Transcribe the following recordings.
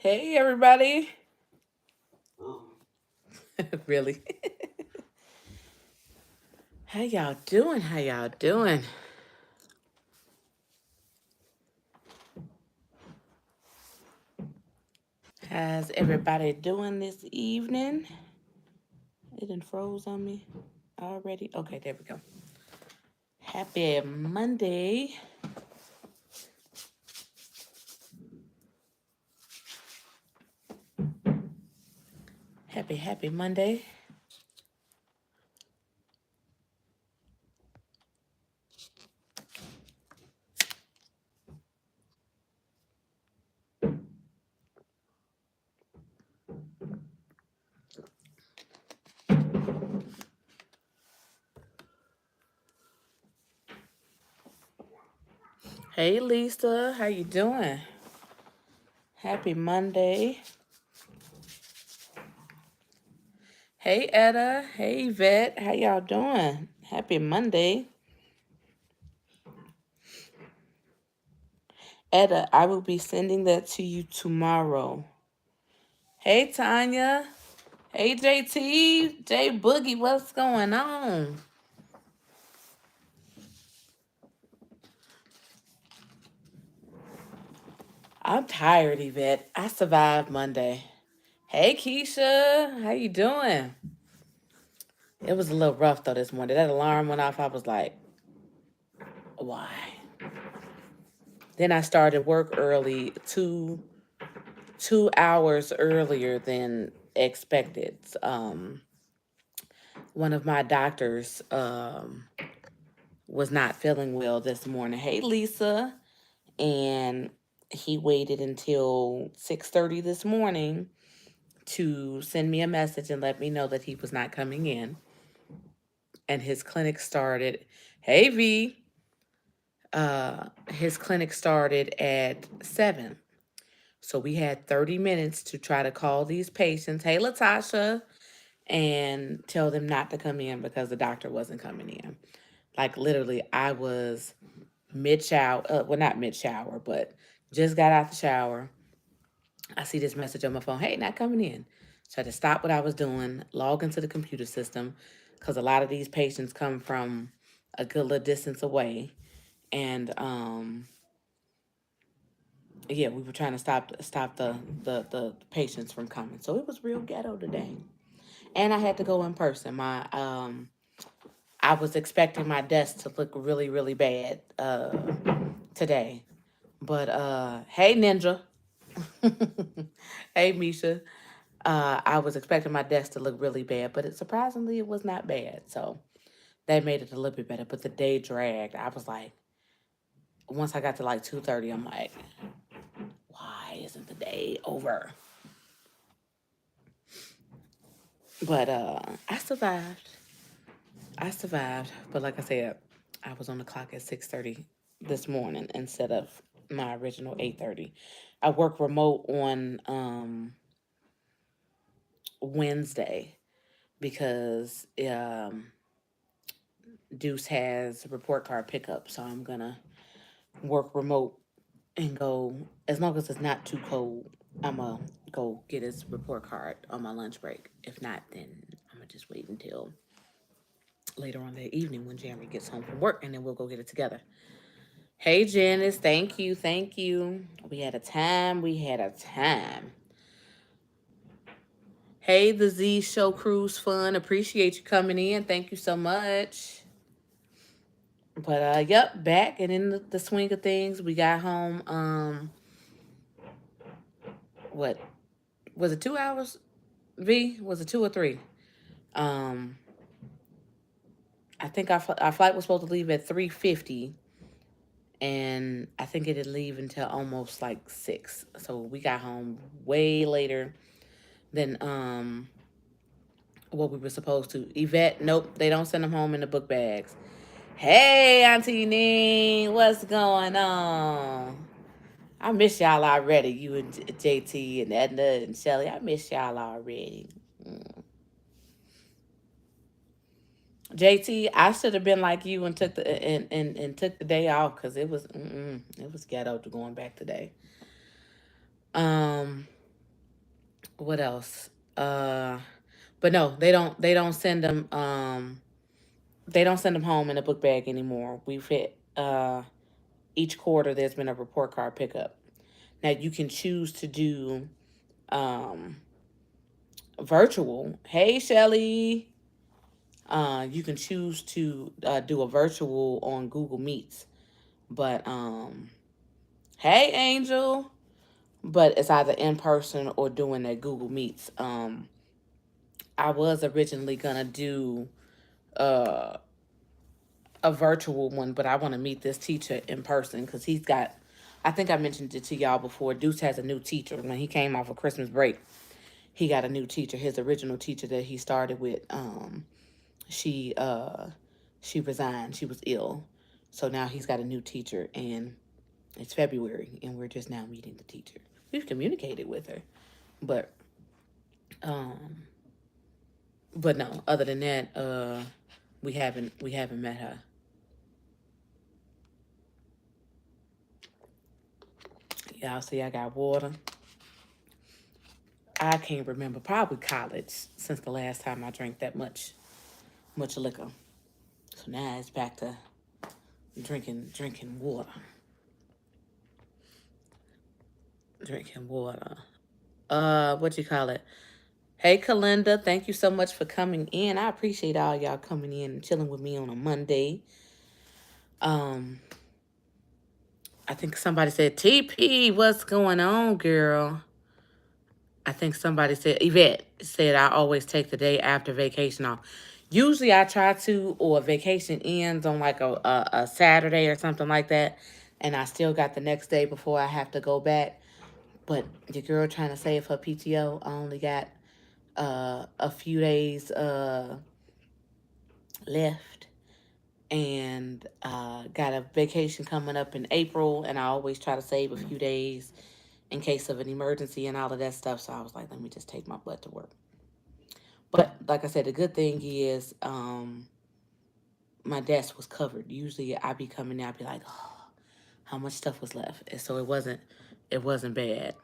Hey, everybody. Really? How y'all doing? How y'all doing? How's everybody doing this evening? It done froze on me already. Okay, there we go. Happy Monday. Happy Monday. Hey, Lisa. How you doing? Happy Monday. Hey, Etta. Hey, Vet. How y'all doing? Happy Monday. Etta, I will be sending that to you tomorrow. Hey, Tanya. Hey, JT. J Boogie, what's going on? I'm tired, Yvette. I survived Monday. Hey, Keisha. How you doing? It was a little rough, though, this morning. That alarm went off. I was like, why? Then I started work early, two hours earlier than expected. One of my doctors was not feeling well this morning. Hey, Lisa. And he waited until 6:30 this morning to send me a message and let me know that he was not coming in. And his clinic started. Hey, V. His clinic started at 7. So we had 30 minutes to try to call these patients. Hey, Latasha. And tell them not to come in because the doctor wasn't coming in. Like, literally, I was mid shower. Well, not mid shower, but just got out the shower. I see this message on my phone. Hey, not coming in. So I had to stop what I was doing, log into the computer system, because a lot of these patients come from a good little distance away. And yeah, we were trying to stop the patients from coming. So it was real ghetto today. And I had to go in person. I was expecting my desk to look really, really bad today. But hey, Ninja. Hey, Misha. I was expecting my desk to look really bad, but surprisingly it was not bad. So that made it a little bit better. But the day dragged. I was like, once I got to like 2:30, I'm like, why isn't the day over? But I survived. I survived. But like I said, I was on the clock at 6:30 this morning instead of my original 8:30. I work remote on Wednesday because Deuce has report card pickup, so I'm gonna work remote and go as long as it's not too cold. I'm gonna go get his report card on my lunch break. If not, then I'm gonna just wait until later on that evening when Jeremy gets home from work, and then we'll go get it together. Hey, Janice, thank you, thank you. We had a time. We had a time. Hey, the Z Show Cruise Fun. Appreciate you coming in. Thank you so much. But yep, back and in the swing of things. We got home. What was it? 2 hours? V, was it 2 or 3? Um, I think our flight was supposed to leave at 3:50, and I think it didn't leave until almost like 6. So we got home way later than what we were supposed to. Yvette, nope, they don't send them home in the book bags. Hey, Auntie Neen, what's going on? I miss y'all already. You and JT and Edna and Shelly. I miss y'all already. Mm. JT, I should have been like you and took and took the day off because it was ghetto to going back today. Um, What else? Uh, but no, they don't send them. They don't send them home in a book bag anymore. We've hit each quarter. There's been a report card pickup. Now you can choose to do um virtual. Hey, Shelly. You can choose to do a virtual on Google Meets, but hey, Angel. But it's either in person or doing that Google Meets. I was originally gonna do uh, a virtual one, but I want to meet this teacher in person because he's got. I think I mentioned it to y'all before. Deuce has a new teacher. When he came off of Christmas break, he got a new teacher. His original teacher that he started with, she she resigned. She was ill, so now he's got a new teacher, and it's February, and we're just now meeting the teacher. We've communicated with her, but um, but no. Other than that, we haven't met her. Y'all see, I got water. I can't remember. Probably college since the last time I drank that much liquor. So now it's back to drinking water. Drinking water. What you call it? Hey, Kalinda, thank you so much for coming in. I appreciate all y'all coming in and chilling with me on a Monday. Um, I think somebody said, TP, what's going on, girl? I think somebody said, Yvette said, I always take the day after vacation off. Usually I try to, or vacation ends on like a Saturday or something like that. And I still got the next day before I have to go back. But your girl trying to save her PTO, I only got a few days left. And got a vacation coming up in April. And I always try to save a few days in case of an emergency and all of that stuff. So I was like, let me just take my butt to work. But like I said, the good thing is my desk was covered. Usually I'd be coming in, I'd be like, oh, how much stuff was left? And so it wasn't bad.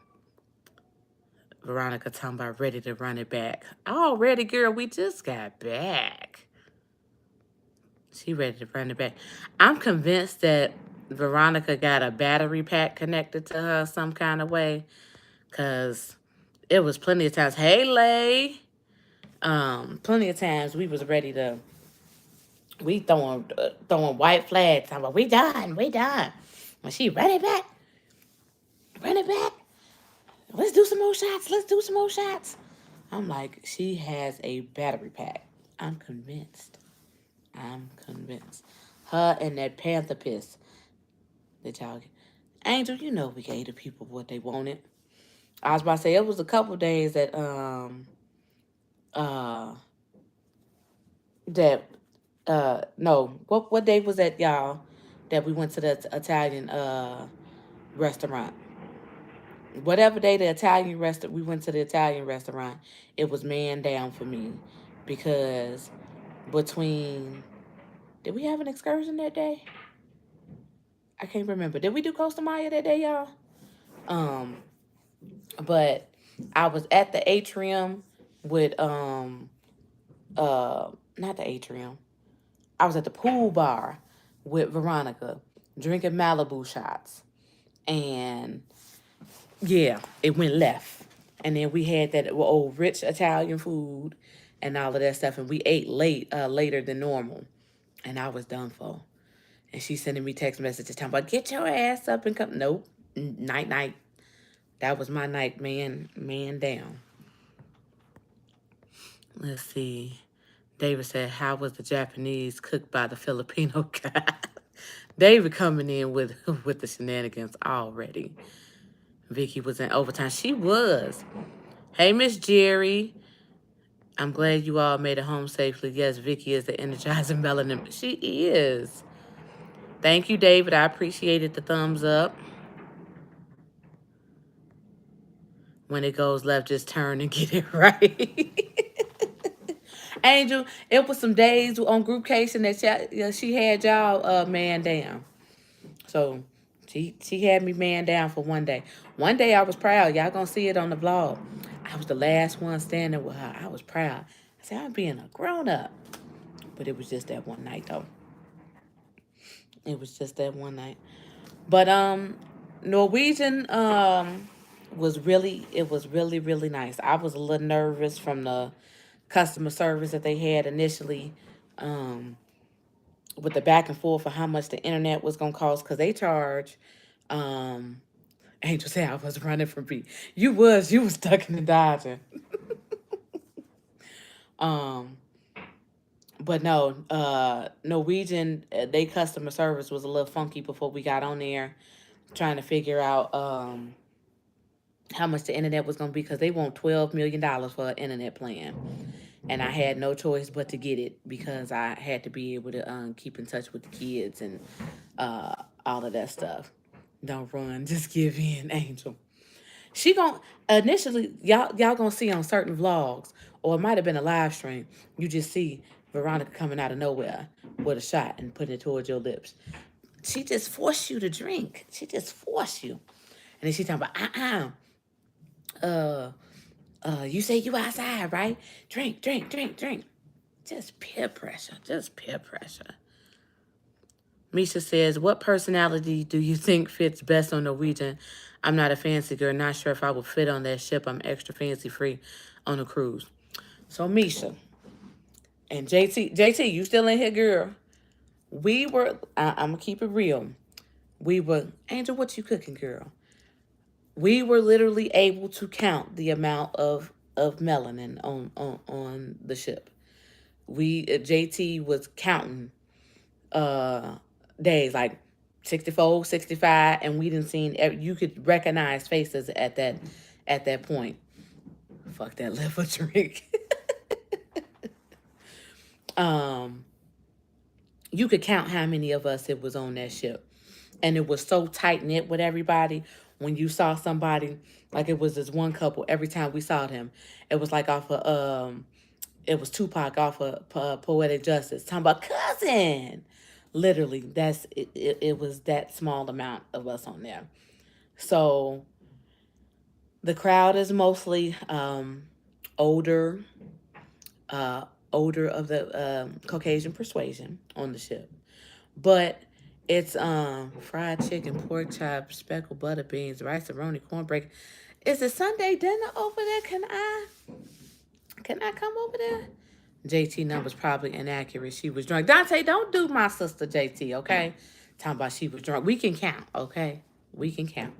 Veronica talking about ready to run it back. Already, girl, we just got back. She ready to run it back. I'm convinced that Veronica got a battery pack connected to her some kind of way. Cause it was plenty of times, hey Lay. Plenty of times we was ready to we throwing white flags. I'm like, we done. When she run it back. Let's do some more shots. Let's do some more shots. I'm like, she has a battery pack. I'm convinced. I'm convinced. Her and that Panther piss that y'all get. Angel, you know we gave the people what they wanted. I was about to say it was a couple days that uh that no, what day was that, y'all, that we went to the Italian restaurant? Whatever day the Italian restaurant we went to the Italian restaurant, it was man down for me because between did we have an excursion that day? I can't remember. Did we do Costa Maya that day, y'all? Um, but I was at the atrium with not the atrium. I was at the pool bar with Veronica drinking Malibu shots. And yeah, it went left. And then we had that old rich Italian food and all of that stuff. And we ate later than normal. And I was done for. And she's sending me text messages talking about, get your ass up and come. Nope. Night, night. That was my night, man down. Let's see. David said, how was the Japanese cooked by the Filipino guy? David coming in with with the shenanigans already. Vicky was in overtime. She was. Hey, Miss Jerry. I'm glad you all made it home safely. Yes, Vicky is the energizing melanin. She is. Thank you, David. I appreciated the thumbs up. When it goes left, just turn and get it right. Angel, it was some days on groupcation that she had y'all man down. So she had me man down for one day. One day I was proud. Y'all gonna see it on the vlog. I was the last one standing with her. I was proud. I said, I'm being a grown up. But it was just that one night though. It was just that one night. But Norwegian was really, really nice. I was a little nervous from the customer service that they had initially, um, with the back and forth for how much the internet was gonna cost because they charge. Um, Angel said I was running from B. You was stuck in the dodging. Um, but no, Norwegian, they customer service was a little funky before we got on there, trying to figure out how much the internet was gonna be because they want $12 million for an internet plan, and I had no choice but to get it because I had to be able to keep in touch with the kids and uh, all of that stuff. Don't run, just give in, Angel. She gon' initially y'all gonna see on certain vlogs, or it might have been a live stream. You just see Veronica coming out of nowhere with a shot and putting it towards your lips. She just forced you to drink. She just forced you, and then she talking about uh you say you outside, right? Drink, drink, drink, drink. Just peer pressure. Just peer pressure. Misha says, what personality do you think fits best on Norwegian? I'm not a fancy girl. Not sure if I would fit on that ship. I'm extra fancy free on a cruise. So Misha and JT, you still in here, girl? I'm gonna keep it real. We were, Angel, what you cooking, girl? We were literally able to count the amount of melanin on the ship. JT was counting uh days like 64, 65, and we didn't see you could recognize faces at that point. Fuck that liver drink. um you could count how many of us it was on that ship, and it was so tight knit with everybody. When you saw somebody, like it was this one couple, every time we saw them, it was like off of it was Tupac off of Poetic Justice talking about cousin. Literally, it was that small amount of us on there. So the crowd is mostly older, uh, older of the Caucasian persuasion on the ship, but it's fried chicken, pork chops, speckled butter beans, rice roni, cornbread. Is it Sunday dinner over there? Can I come over there? JT numbers probably inaccurate. She was drunk. Dante, don't do my sister JT, okay? Talking about she was drunk. We can count, okay? We can count.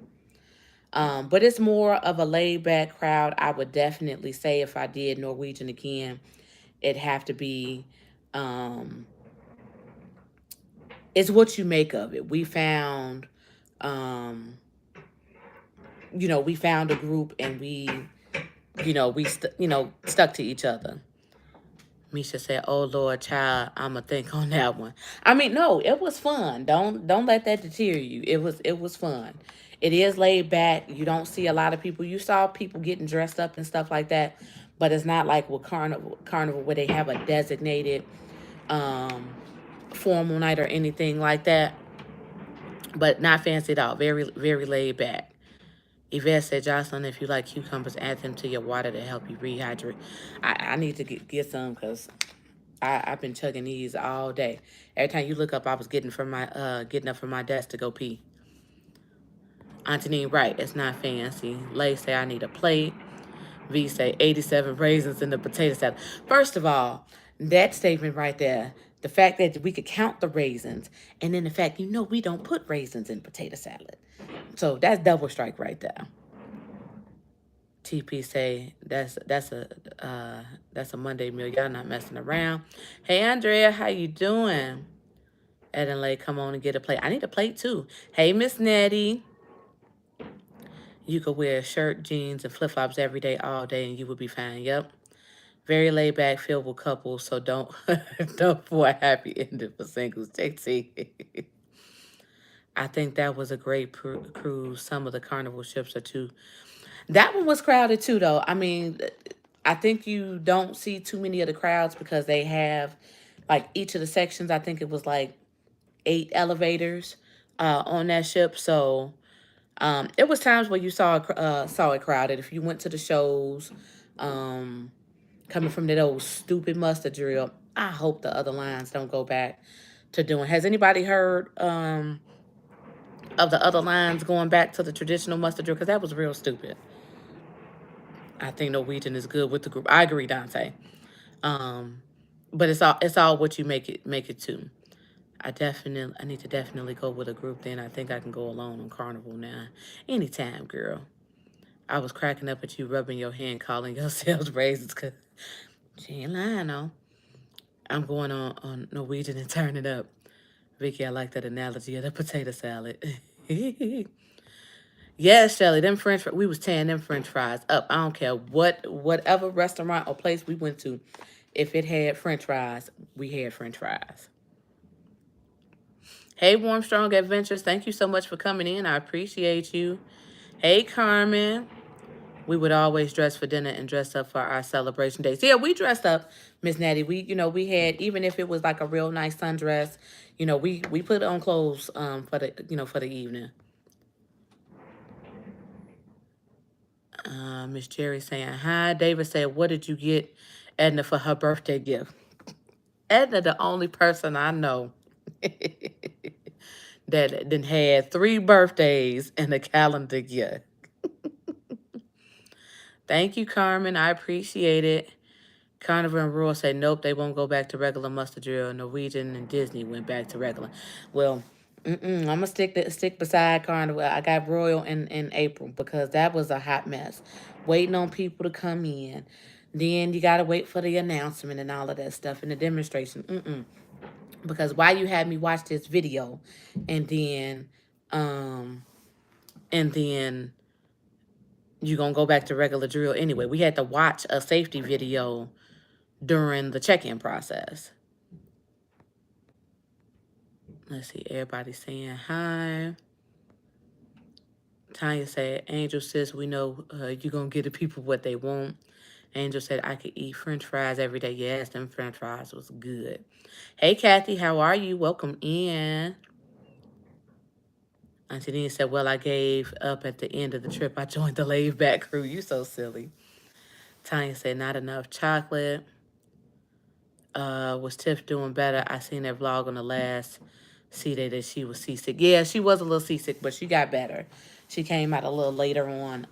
But it's more of a laid back crowd. I would definitely say if I did Norwegian again, it'd have to be it's what you make of it. Um we found a group, and stuck to each other. Misha said, "Oh Lord, child, I'ma think on that one." I mean, no, it was fun. Don't let that deter you. It was fun. It is laid back. You don't see a lot of people. You saw people getting dressed up and stuff like that, but it's not like with Carnival where they have a designated um formal night or anything like that. But not fancy at all. Very, very laid back. Yvette said, Jocelyn, if you like cucumbers, add them to your water to help you rehydrate. I need to get some because I've been chugging these all day. Every time you look up, I was getting up from my desk to go pee. Antonine, right, it's not fancy. Lay say I need a plate. V say 87 raisins in the potato salad. First of all, that statement right there, the fact that we could count the raisins, and then the fact we don't put raisins in potato salad. So that's double strike right there. TP say that's a Monday meal. Y'all not messing around. Hey Andrea, how you doing? Ed and Lay, come on and get a plate. I need a plate too. Hey Miss Nettie. You could wear a shirt, jeans, and flip-flops every day, all day, and you would be fine. Yep. Very laid back, filled with couples, so don't don't for a happy ending for singles. JT. I think that was a great cruise. Some of the Carnival ships are too. That one was crowded too, though. I mean, I think you don't see too many of the crowds because they have, like, each of the sections. I think it was like 8 elevators on that ship. So It was times where you saw it crowded. If you went to the shows, um, coming from that old stupid muster drill, I hope the other lines don't go back to doing. Has anybody heard of the other lines going back to the traditional muster drill? Because that was real stupid. I think Norwegian is good with the group. I agree, Dante. Um, but it's all what you make it to. I need to definitely go with a group. Then I think I can go alone on Carnival now. Anytime, girl. I was cracking up at you rubbing your hand, calling yourselves raises, cause she ain't lying, though. I'm going on Norwegian and turning up. Vicky, I like that analogy of the potato salad. Yes, Shelly, them we was tearing them French fries up. I don't care whatever restaurant or place we went to, if it had French fries, we had French fries. Hey, Warm Strong Adventures, thank you so much for coming in. I appreciate you. Hey, Carmen. We would always dress for dinner and dress up for our celebration days. Yeah, we dressed up, Miss Natty. We had, even if it was like a real nice sundress, we put on clothes for the evening. Miss Jerry saying hi. David said, "What did you get Edna for her birthday gift?" Edna, the only person I know that then had 3 birthdays in a calendar year. Thank you, Carmen. I appreciate it. Carnival and Royal say, nope, they won't go back to regular mustard drill. Norwegian and Disney went back to regular. Well, I'm gonna stick beside Carnival. I got Royal in April because that was a hot mess, waiting on people to come in. Then you gotta wait for the announcement and all of that stuff and the demonstration. Because why you had me watch this video, and then, um, and then you gonna go back to regular drill anyway. We had to watch a safety video during the check-in process. Let's see, everybody saying hi. Tanya said, Angel says, we know you're going to give the people what they want. Angel said, I could eat French fries every day. Yes, them French fries was good. Hey, Kathy, how are you? Welcome in. Auntie Nina said, well, I gave up at the end of the trip. I joined the laid-back crew. You so silly. Tanya said, not enough chocolate. Was Tiff doing better? I seen that vlog on the last C-Day that she was seasick. Yeah, she was a little seasick, but she got better. She came out a little later on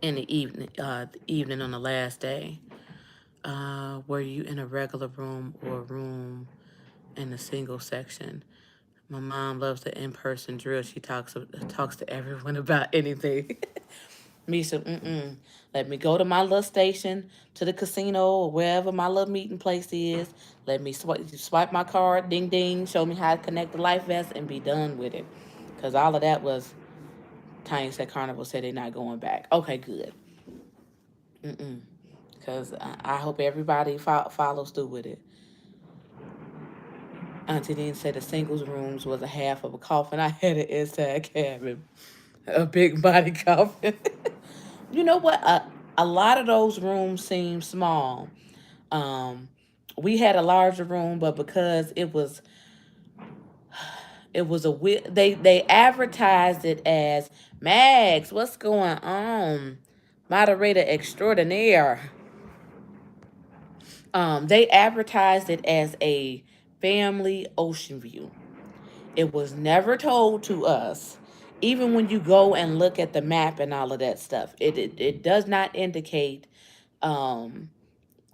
in the evening on the last day. Were you in a regular room or a room in the single section? My mom loves the in-person drill. She talks to everyone about anything. Misha, let me go to my little station, to the casino or wherever my little meeting place is. Let me swipe my card, ding ding, show me how to connect the life vest, and be done with it. Because all of that was, Tanya said Carnival said they're not going back. Okay, good. Because I hope everybody follows through with it. Auntie Dean said the singles rooms was a half of a coffin. I had an inside cabin, a big body coffin. You know what? A lot of those rooms seem small. Um, we had a larger room, but because it was they advertised it as Max. What's going on? Moderator extraordinaire. They advertised it as a family ocean view. It was never told to us. Even when you go and look at the map and all of that stuff, it does not indicate um,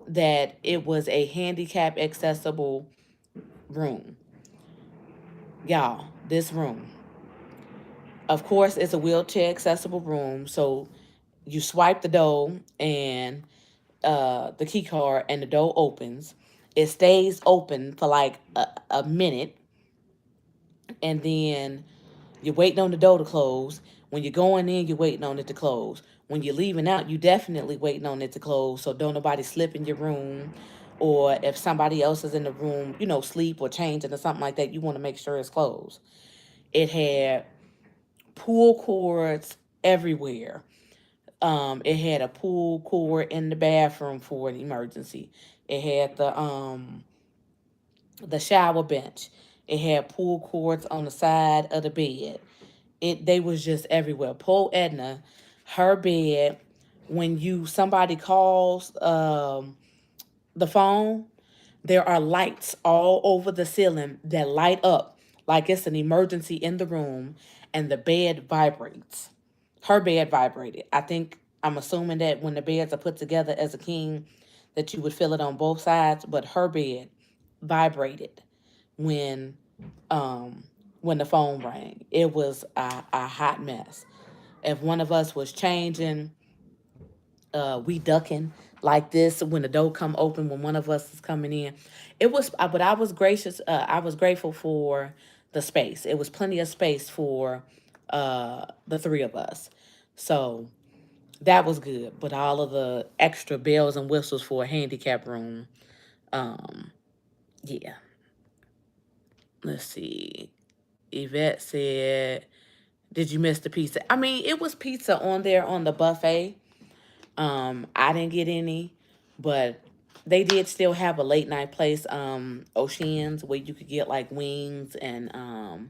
that it was a handicap accessible room. Y'all, this room, of course, it's a wheelchair accessible room. So you swipe the door and the key card, and the door opens. It stays open for like a minute, and then you're waiting on the door to close. When you're going in, you're waiting on it to close. When you're leaving out, you definitely waiting on it to close so don't nobody slip in your room. Or if somebody else is in the room, sleep or changing or something like that, you want to make sure it's closed. It had pull cords everywhere. It had a pull cord in the bathroom for an emergency. It had the shower bench. It had pull cords on the side of the bed. They was just everywhere. Poor Edna, her bed, when you somebody calls the phone, there are lights all over the ceiling that light up like it's an emergency in the room, and the bed vibrates. Her bed vibrated. I'm assuming that when the beds are put together as a king, that you would feel it on both sides, but her bed vibrated when um when the phone rang. It was a hot mess. If one of us was changing, we ducking like this when the door come open when one of us is coming in. But I was gracious. I was grateful for the space. It was plenty of space for the three of us, so that was good. But all of the extra bells and whistles for a handicap room, um, yeah. Let's see. Yvette said, "Did you miss the pizza?" I mean, it was pizza on there on the buffet. I didn't get any, but they did still have a late night place, Oceans, where you could get like wings and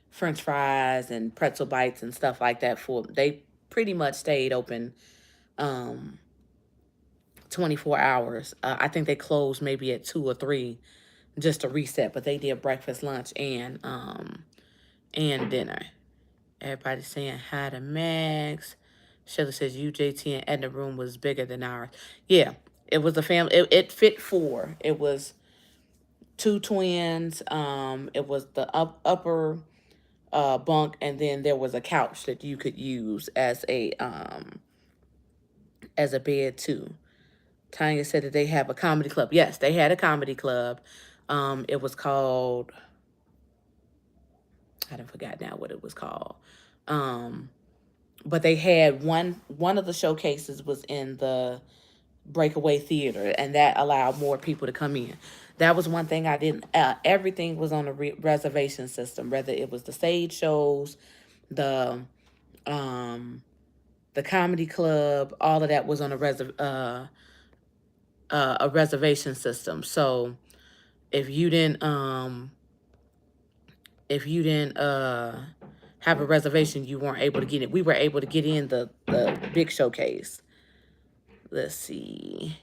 French fries and pretzel bites and stuff like that. For they pretty much stayed open um 24 hours. I think they closed maybe at 2 or 3 just to reset, but they did breakfast, lunch, and dinner. Everybody saying hi to Max. Shelly says UJT and Edna room was bigger than ours. Yeah, it was a family. It fit 4. It was 2 twins. It was the upper bunk, and then there was a couch that you could use as a bed too. Tanya said that they have a comedy club. Yes, they had a comedy club. It was called, I don't forgot now what it was called. Um, but they had one of the showcases was in the Breakaway Theater, and that allowed more people to come in. That was one thing I didn't. Everything was on a reservation system, whether it was the stage shows, the um, the comedy club, all of that was on a reservation system. So if you didn't if you didn't have a reservation, you weren't able to get it. We were able to get in the big showcase. Let's see.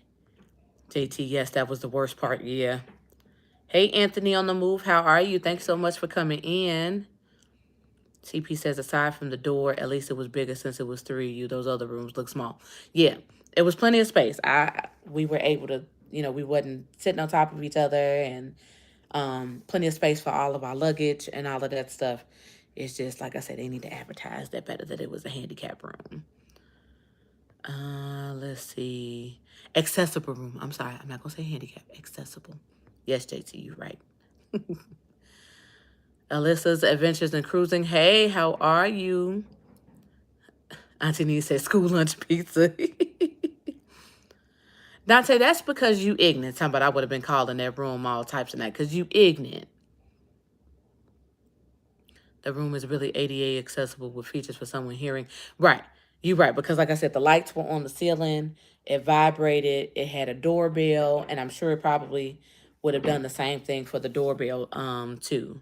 JT, yes, that was the worst part. Yeah. Hey, Anthony on the move. How are you? Thanks so much for coming in. CP says, aside from the door, at least it was bigger since it was 3 of you. Those other rooms look small. Yeah, it was plenty of space. We were able to, we wasn't sitting on top of each other, and plenty of space for all of our luggage and all of that stuff. It's just, like I said, they need to advertise that better, that it was a handicap room. Let's see. Accessible room. I'm sorry. I'm not going to say handicap. Accessible. Yes, JT, you're right. Alyssa's Adventures in Cruising. Hey, how are you? Auntie Nee said school lunch pizza. Dante, that's because you ignorant. Somebody I would have been calling that room all types of night because you ignorant. The room is really ADA accessible with features for someone hearing. Right. You're right. Because like I said, the lights were on the ceiling. It vibrated. It had a doorbell. And I'm sure it probably would have done the same thing for the doorbell too.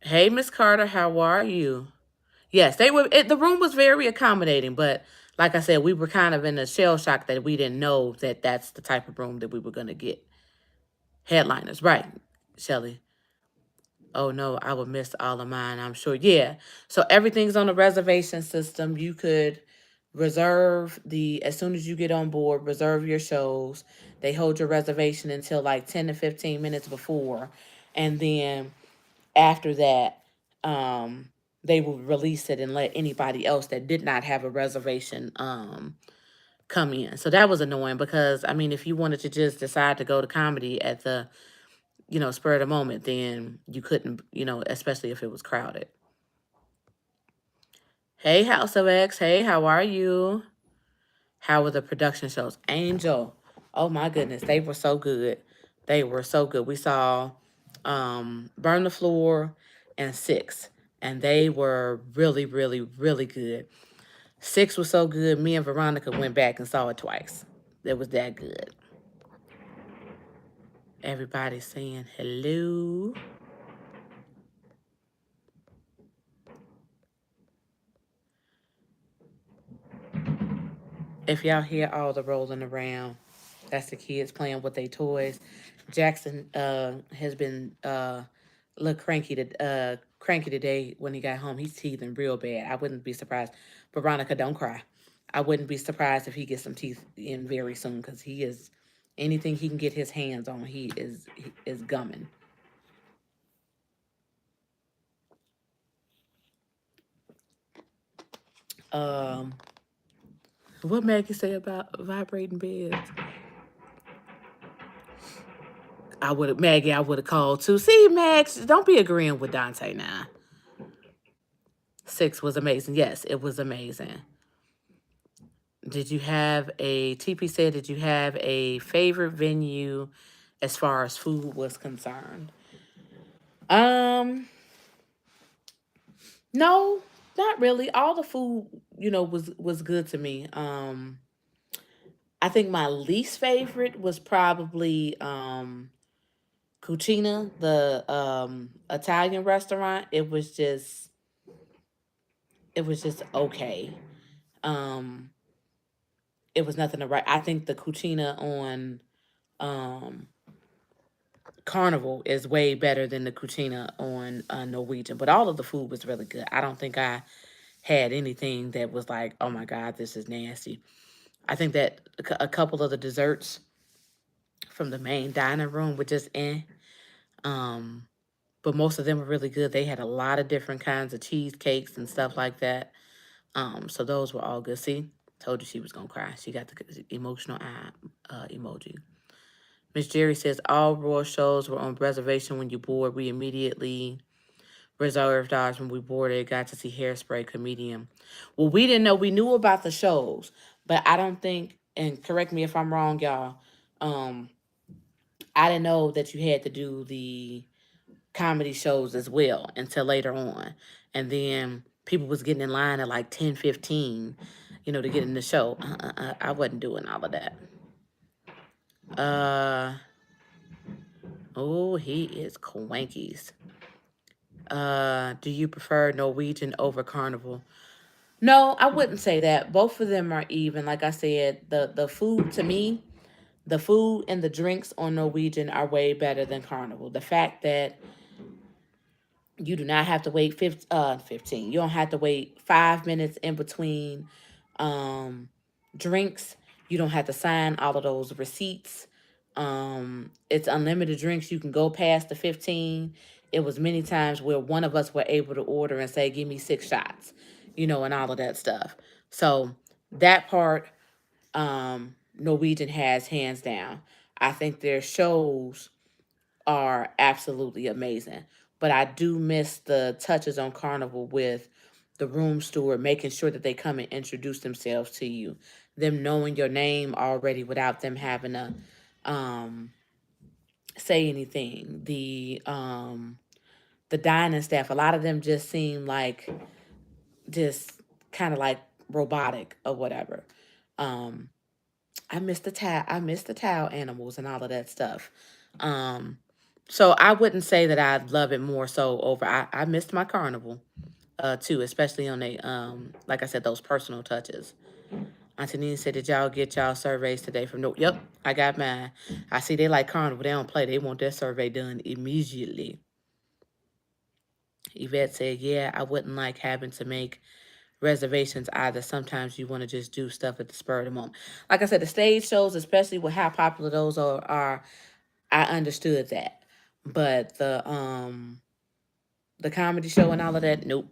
Hey, Miss Carter, how are you? Yes, the room was very accommodating, but like I said, we were kind of in a shell shock that we didn't know that that's the type of room that we were going to get. Headliners, right, Shelly? Oh no, I would miss all of mine, I'm sure. Yeah. So everything's on a reservation system. You could reserve as soon as you get on board, reserve your shows. They hold your reservation until like 10 to 15 minutes before. And then after that, they will release it and let anybody else that did not have a reservation come in. So that was annoying because, I mean, if you wanted to just decide to go to comedy at the spur of the moment, then you couldn't, especially if it was crowded. Hey, House of X. Hey, how are you? How were the production shows? Angel. Oh my goodness. They were so good. They were so good. We saw Burn the Floor and Six. And they were really, really, really good. 6 was so good. Me and Veronica went back and saw it twice. It was that good. Everybody saying hello. If y'all hear all the rolling around, that's the kids playing with their toys. Jackson has been a little cranky today when he got home. He's teething real bad. I wouldn't be surprised. Veronica, don't cry. I wouldn't be surprised if he gets some teeth in very soon because he is anything he can get his hands on. He is gumming. Um, what Maggie say about vibrating beds? I would have called too. See, Max, don't be agreeing with Dante now. 6 was amazing. Yes, it was amazing. Did you have a TP said? Did you have a favorite venue as far as food was concerned? Um, no, not really. All the food, was good to me. I think my least favorite was probably Cucina, the Italian restaurant. It was just okay. Um, it was nothing to write. I think the Cucina on um Carnival is way better than the Cucina on Norwegian, but all of the food was really good. I don't think I had anything that was like, oh my God, this is nasty. I think that a couple of the desserts from the main dining room were just um, but most of them were really good. They had a lot of different kinds of cheesecakes and stuff like that. So those were all good. See, told you she was gonna cry. She got the emotional eye emoji. Miss Jerry says all Royal shows were on reservation when you board. We immediately reserved ours when we boarded. Got to see Hairspray comedian. Well, we didn't know. We knew about the shows, but I don't think. And correct me if I'm wrong, y'all. Um, I didn't know that you had to do the comedy shows as well until later on, and then people was getting in line at like 10:15, to get in the show. I wasn't doing all of that. Uh oh, he is cwankies. Do you prefer Norwegian over Carnival? No, I wouldn't say that. Both of them are even. Like I said, the food to me, the food and the drinks on Norwegian are way better than Carnival. The fact that you do not have to wait 15. You don't have to wait 5 minutes in between um, drinks. You don't have to sign all of those receipts. It's unlimited drinks. You can go past the 15. It was many times where one of us were able to order and say, give me 6 shots, and all of that stuff. So that part, Norwegian has hands down. I think their shows are absolutely amazing. But I do miss the touches on Carnival with the room steward making sure that they come and introduce themselves to you, them knowing your name already without them having to um, say anything. The dining staff, a lot of them just seem like just kind of like robotic or whatever. Um, I miss the towel animals and all of that stuff. Um, so I wouldn't say that I love it more so over. I missed my carnival too, especially on like I said, those personal touches. Antonine said, "Did y'all get y'all surveys today from no?" Yep, I got mine. I see they like carnival. They don't play. They want their survey done immediately. Yvette said, "Yeah, I wouldn't like having to make reservations either. Sometimes you want to just do stuff at the spur of the moment. Like I said, the stage shows, especially with how popular those are I understood that. But the comedy show and all of that, nope.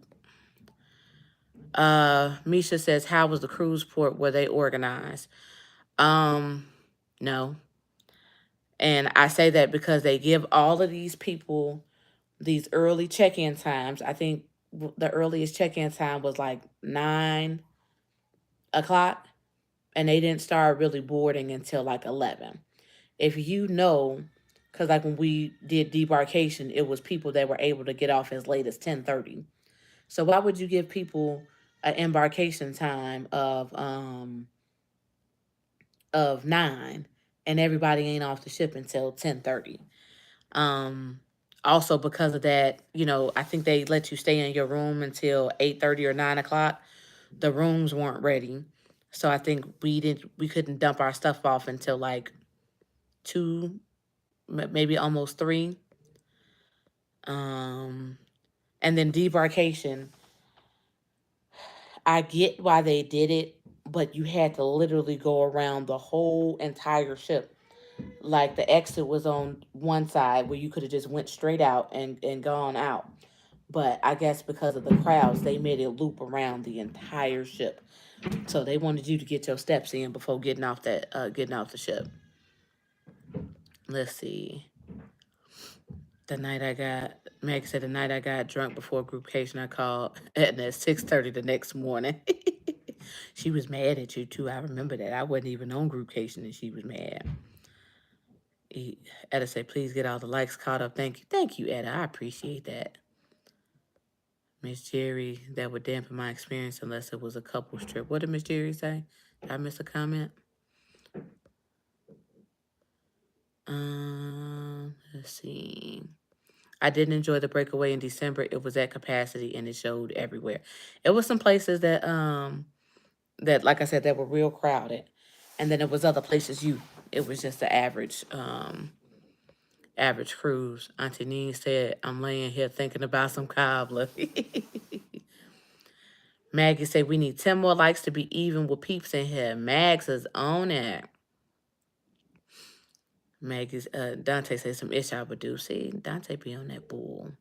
Misha says, how was the cruise port? Were they organized? Um, no. And I say that because they give all of these people these early check-in times. I think the earliest check-in time was like 9 o'clock, and they didn't start really boarding until like 11. If because like when we did debarkation, it was people that were able to get off as late as 10:30. So why would you give people an embarkation time of 9 and everybody ain't off the ship until 10:30? Um, Also because of that, I think they let you stay in your room until 8:30 or 9 o'clock. The rooms weren't ready. So I think we couldn't dump our stuff off until like 2, maybe almost 3. Um, and then debarkation. I get why they did it, but you had to literally go around the whole entire ship. Like the exit was on one side where you could have just went straight out and gone out. But I guess because of the crowds, they made it loop around the entire ship. So they wanted you to get your steps in before getting off the ship. Let's see. Meg said the night I got drunk before groupcation, I called Edna at 6:30 the next morning. She was mad at you too. I remember that. I wasn't even on groupcation and she was mad. Etta said, please get all the likes caught up. Thank you. Thank you, Etta. I appreciate that. Miss Jerry, that would dampen my experience unless it was a couple's trip. What did Miss Jerry say? Did I miss a comment? Let's see. I didn't enjoy the breakaway in December. It was at capacity and it showed everywhere. It was some places that like I said, that were real crowded. And then it was other places it was just the average cruise. Auntie Nene said, I'm laying here thinking about some cobbler. Maggie said we need 10 more likes to be even with peeps in here. Mags is on it. Maggie's Dante said some ish I would do. See, Dante be on that bull.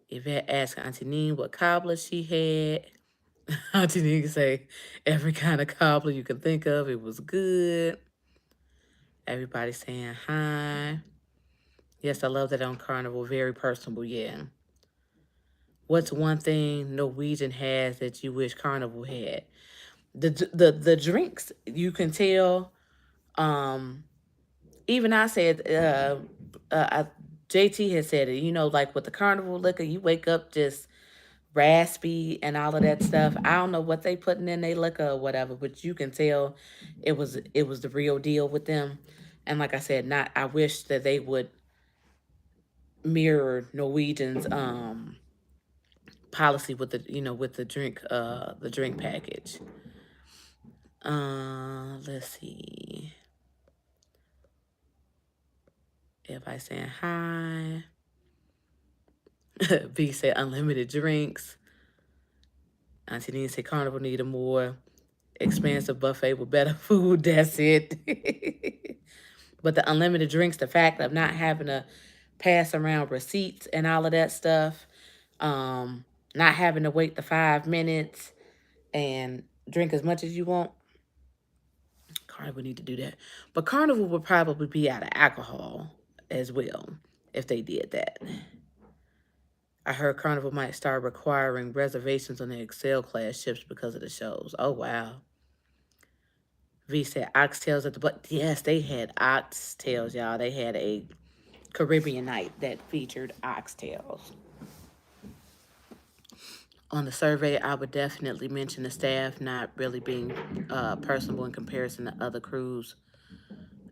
Yvette asked Auntie Nene what cobbler she had. Auntie Nene say every kind of cobbler you can think of. It was good. Everybody saying hi. Yes, I love that on Carnival. Very personable, yeah. What's one thing Norwegian has that you wish Carnival had? The drinks. You can tell. Even I said, JT had said it. Like with the Carnival liquor, you wake up just raspy and all of that stuff. I don't know what they putting in their liquor or whatever, but you can tell it was the real deal with them. And like I said, not I wish that they would mirror Norwegian's policy with the drink package. Let's see. Everybody saying hi. B said unlimited drinks. Auntie Nene said Carnival need a more expansive buffet with better food. That's it. But the unlimited drinks, the fact of not having to pass around receipts and all of that stuff, not having to wait the 5 minutes and drink as much as you want. Carnival need to do that. But Carnival would probably be out of alcohol as well if they did that. I heard Carnival might start requiring reservations on the Excel class ships because of the shows. Oh, wow. V said oxtails at the but yes, they had oxtails, y'all. They had a Caribbean night that featured oxtails. On the survey, I would definitely mention the staff not really being personable in comparison to other cruise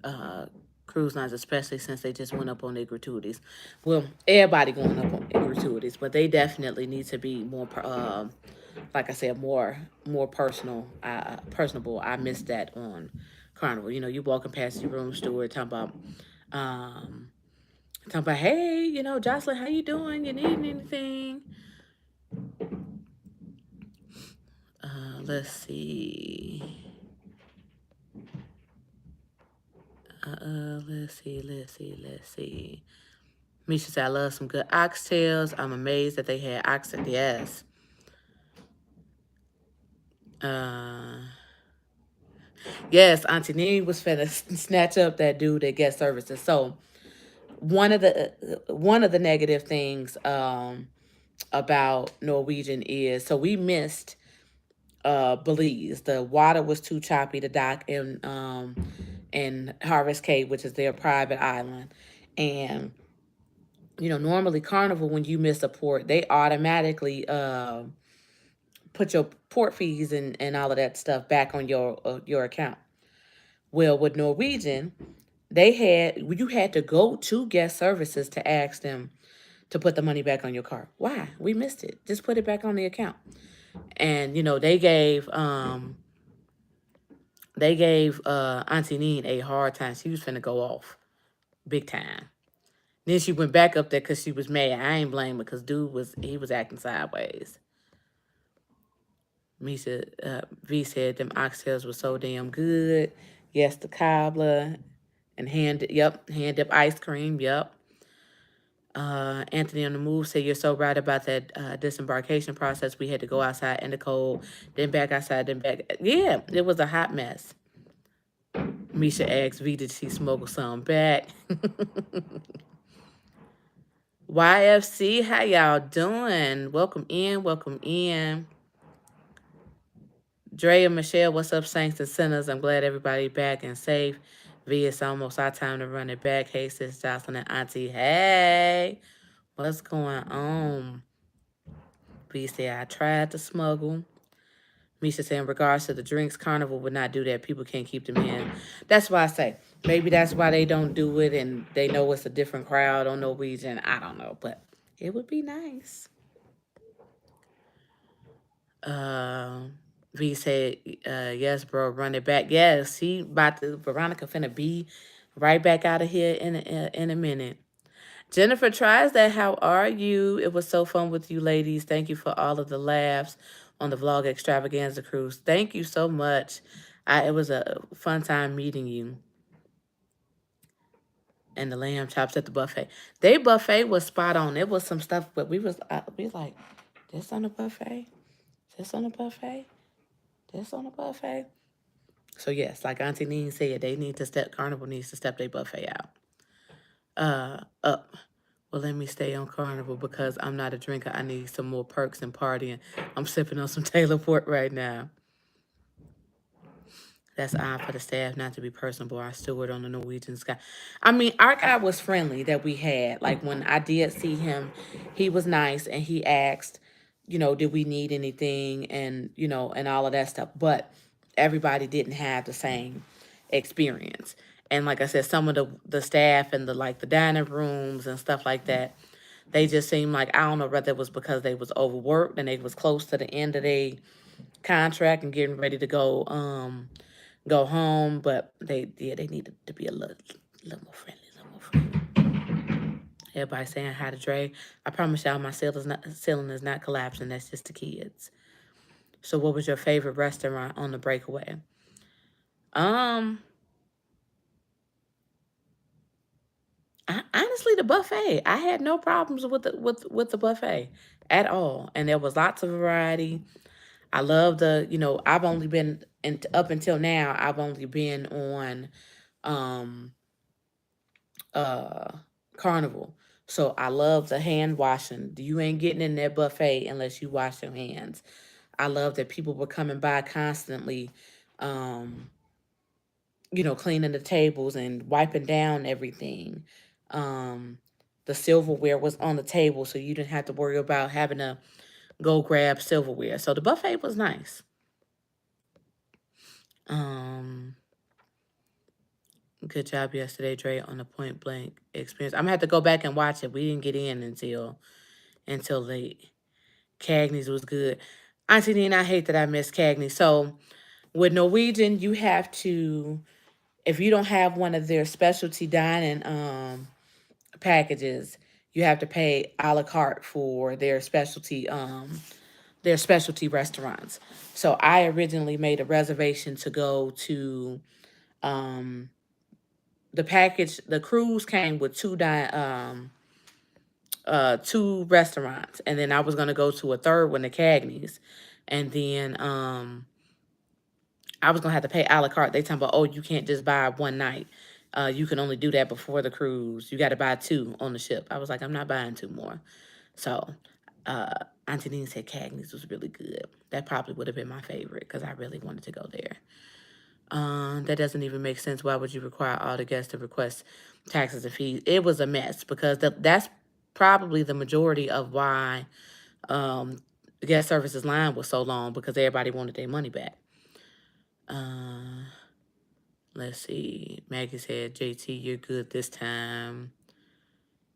lines, especially since they just went up on their gratuities. Well, everybody going up on their gratuities, but they definitely need to be more, like I said, more personable. I missed that on Carnival. You walking past your room steward talking about, hey, Jocelyn, how you doing? You need anything? Let's see. Let's see. Misha said, I love some good oxtails. I'm amazed that they had oxtails. Yes. Yes, Auntie Nene was finna snatch up that dude at guest services. So one of the negative things about Norwegian is so we missed Belize. The water was too choppy to dock in Harvest Cape, which is their private island. And normally Carnival, when you miss a port, they automatically put your port fees and all of that stuff back on your account. Well, with Norwegian, you had to go to guest services to ask them to put the money back on your card. Why? We missed it. Just put it back on the account. And they gave They gave Auntie Neen a hard time. She was finna go off big time. Then she went back up there because she was mad. I ain't blame her because he was acting sideways. Misha V said them oxtails were so damn good. Yes, the cobbler and hand dip ice cream. Yep. Anthony on the Move said you're so right about that disembarkation process. We had to go outside in the cold, then back outside, then back. Yeah, it was a hot mess. Misha asked V, did she smuggle some back? YFC, how y'all doing? Welcome in, welcome in. Dre and Michelle, what's up, saints and sinners? I'm glad everybody back and safe. V, it's almost our time to run it back. Hey, sis Jocelyn and Auntie. Hey, what's going on? V said, I tried to smuggle. Misha said, in regards to the drinks, Carnival would not do that. People can't keep them in. That's why I say, maybe that's why they don't do it, and they know it's a different crowd on Norwegian. I don't know, but it would be nice. V said, yes, bro, run it back. Yes, Veronica finna be right back out of here in a minute. Jennifer tries that. How are you? It was so fun with you ladies. Thank you for all of the laughs on the vlog Extravaganza cruise. Thank you so much. It was a fun time meeting you. And the lamb chops at the buffet. Their buffet was spot on. It was some stuff, but we was like, this on the buffet? This on the buffet? This on the buffet? So yes, like Auntie Neen said, Carnival needs to step their buffet out. Up. Well, let me stay on Carnival because I'm not a drinker. I need some more perks and partying. I'm sipping on some Taylor Port right now. That's odd for the staff not to be personable. Our steward on the Norwegian Sky. I mean, our guy was friendly that we had. Like when I did see him, he was nice and he asked, did we need anything and, and all of that stuff. But everybody didn't have the same experience. And like I said, some of the staff and the dining rooms and stuff like that, they just seemed like, I don't know whether it was because they was overworked and they was close to the end of their contract and getting ready to go home, but they needed to be a little more friendly, Everybody saying hi to Dre. I promise y'all my ceiling is not collapsing. That's just the kids. So what was your favorite restaurant on the breakaway? Honestly, the buffet. I had no problems with the buffet at all, and there was lots of variety. I love I've only been up until now. I've only been on Carnival, so I love the hand washing. You ain't getting in that buffet unless you wash your hands. I love that people were coming by constantly, cleaning the tables and wiping down everything. The silverware was on the table, so you didn't have to worry about having to go grab silverware. So the buffet was nice. Good job yesterday, Dre, on the Point Blank experience. I'm gonna have to go back and watch it. We didn't get in until late. Cagney's was good. Auntie Nina, I hate that I missed Cagney. So with Norwegian, you have to, if you don't have one of their specialty dining packages, you have to pay a la carte for their specialty restaurants. So I originally made a reservation to go to the package. The cruise came with two restaurants, and then I was gonna go to a third one, the Cagney's, and then I was gonna have to pay a la carte. They talking about, oh, you can't just buy one night. You can only do that before the cruise. You got to buy two on the ship. I was like, I'm not buying two more. So Auntie Nene said Cagney's was really good. That probably would have been my favorite because I really wanted to go there. That doesn't even make sense. Why would you require all the guests to request taxes and fees? It was a mess because that's probably the majority of why the guest services line was so long, because everybody wanted their money back. Let's see. Maggie said, JT, you're good this time.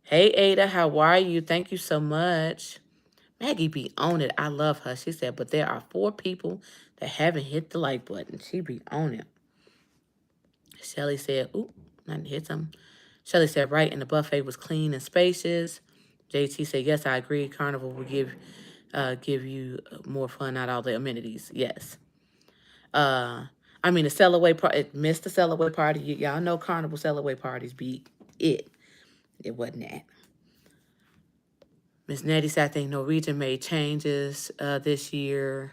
Hey, Ada, how are you? Thank you so much. Maggie be on it. I love her. She said, but there are 4 people that haven't hit the like button. She be on it. Shelly said, "Ooh, I hit some." Shelly said, "Right, and the buffet was clean and spacious." JT said, "Yes, I agree. Carnival will give you more fun, not all the amenities." Yes. Uh, I mean, the sell away party, missed the sell away party. Y'all know Carnival sell away parties be it. It wasn't that. Miss Nettie said, "I think Norwegian made changes this year.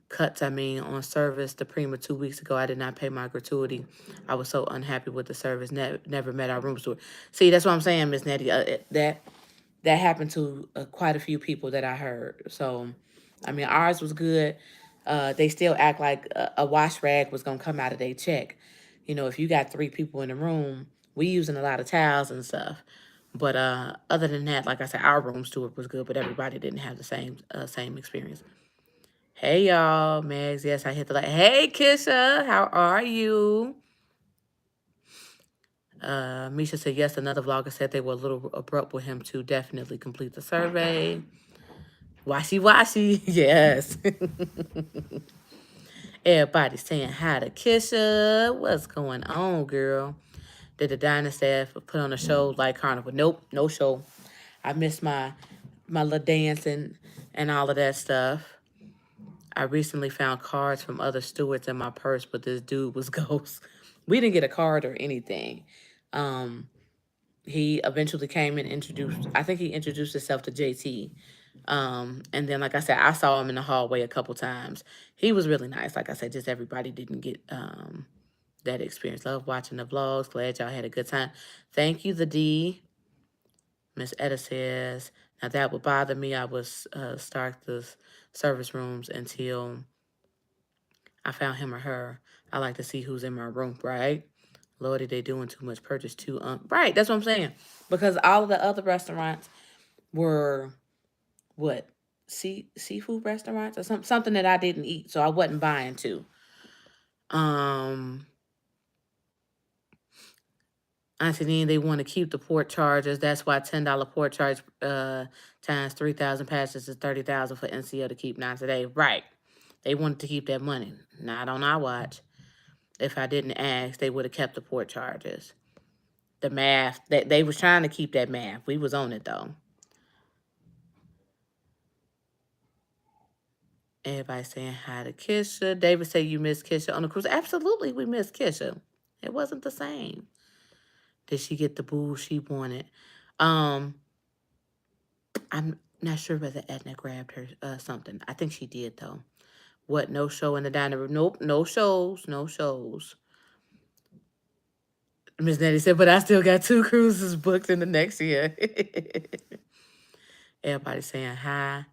Cuts, I mean, on service. The Prima 2 weeks ago, I did not pay my gratuity. I was so unhappy with the service. Never met our room steward." See, that's what I'm saying, Miss Nettie. That happened to quite a few people that I heard. So, I mean, ours was good. They still act like a wash rag was gonna come out of their check. You know, if you got 3 people in the room, we using a lot of towels and stuff. But other than that, like I said, our room steward was good, but everybody didn't have the same experience. Hey y'all, Mags. Yes, I hit the like. Hey Kisha, how are you? Misha said yes. Another vlogger said they were a little abrupt with him to definitely complete the survey. Washy washy, yes. Everybody saying hi to Kisha. What's going on, girl? Did the dining staff put on a show like Carnival? Nope, no show. I missed my little dancing and all of that stuff. I recently found cards from other stewards in my purse, but this dude was ghost. We didn't get a card or anything. Um, he eventually came and introduced. I think he introduced himself to JT. And then, like I said, I saw him in the hallway a couple times. He was really nice. Like I said, just everybody didn't get that experience. Love watching the vlogs. Glad y'all had a good time. Thank you, the D. Miss Etta says, now that would bother me. I would start the service rooms until I found him or her. I like to see who's in my room, right? Lordy, they doing too much purchase too. Right, that's what I'm saying. Because all of the other restaurants were what? Seafood restaurants or something that I didn't eat, so I wasn't buying too. Auntie, they want to keep the port charges. That's why $10 port charge times 3,000 passes is 30,000 for NCO to keep 9 today. Right. They wanted to keep that money. Not on our watch. If I didn't ask, they would have kept the port charges. The math, they was trying to keep that math. We was on it though. Everybody saying hi to Kisha. David said you missed Kisha on the cruise. Absolutely, we missed Kisha. It wasn't the same. Did she get the boo she wanted? I'm not sure whether Edna grabbed her something. I think she did though. What? No show in the dining room? Nope. No shows. No shows. Miss Nettie said, but I still got 2 cruises booked in the next year. Everybody saying hi.